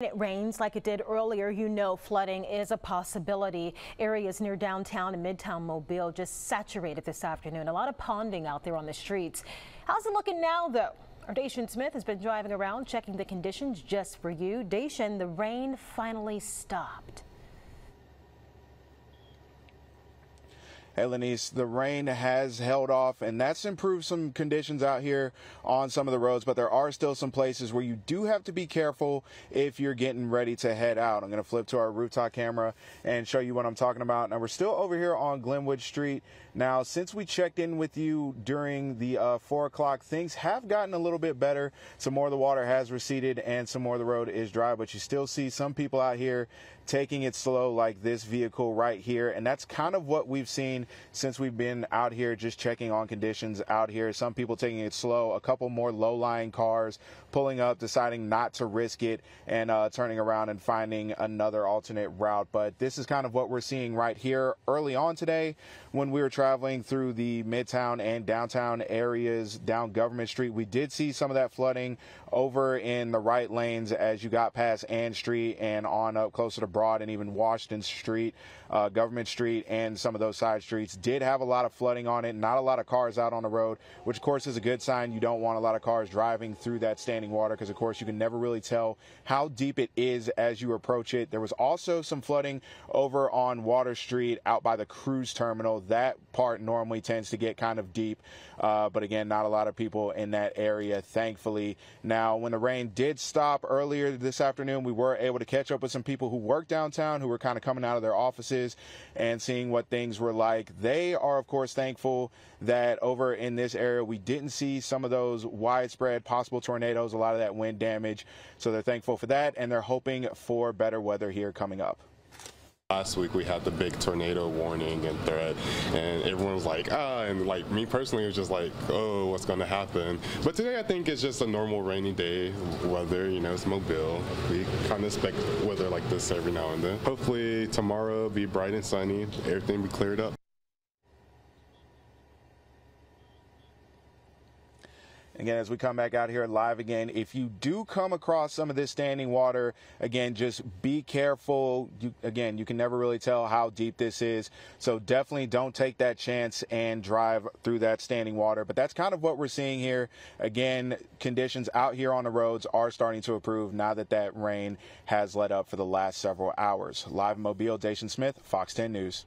When it rains like it did earlier, you know flooding is a possibility. Areas near downtown and midtown Mobile just saturated this afternoon. A lot of ponding out there on the streets. How's it looking now, though? Our Dacian Smith has been driving around checking the conditions just for you. Dacian, the rain finally stopped. Hey, Lenise, the rain has held off, and that's improved some conditions out here on some of the roads, but there are still some places where you do have to be careful if you're getting ready to head out. I'm going to flip to our rooftop camera and show you what I'm talking about. Now, we're still over here on Glenwood Street. Now, since we checked in with you during the 4 o'clock, things have gotten a little bit better. Some more of the water has receded and some more of the road is dry, but you still see some people out here taking it slow, like this vehicle right here. And that's kind of what we've seen since we've been out here just checking on conditions out here. Some people taking it slow, a couple more low-lying cars pulling up, deciding not to risk it and turning around and finding another alternate route. But this is kind of what we're seeing right here early on today when we were traveling through the midtown and downtown areas down Government Street. We did see some of that flooding over in the right lanes as you got past Ann Street and on up closer to Broad and even Washington Street. Government Street and some of those side streets did have a lot of flooding on it. Not a lot of cars out on the road, which of course is a good sign. You don't want a lot of cars driving through that standing water because of course you can never really tell how deep it is as you approach it. There was also some flooding over on Water Street out by the cruise terminal. That part normally tends to get kind of deep, but again, not a lot of people in that area, thankfully. Now, when the rain did stop earlier this afternoon, we were able to catch up with some people who work downtown who were kind of coming out of their offices and seeing what things were like. They are, of course, thankful that over in this area we didn't see some of those widespread possible tornadoes, a lot of that wind damage. So they're thankful for that, and they're hoping for better weather here coming up. Last week we had the big tornado warning and threat, and everyone was like, and like me personally, it was just like, oh, what's going to happen? But today I think it's just a normal rainy day weather. You know, it's Mobile. We kind of expect weather like this every now and then. Hopefully tomorrow will be bright and sunny, everything will be cleared up. Again, as we come back out here live again, if you do come across some of this standing water, again, just be careful. You can never really tell how deep this is. So definitely don't take that chance and drive through that standing water. But that's kind of what we're seeing here. Again, conditions out here on the roads are starting to improve now that that rain has let up for the last several hours. Live in Mobile, Dacian Smith, Fox 10 News.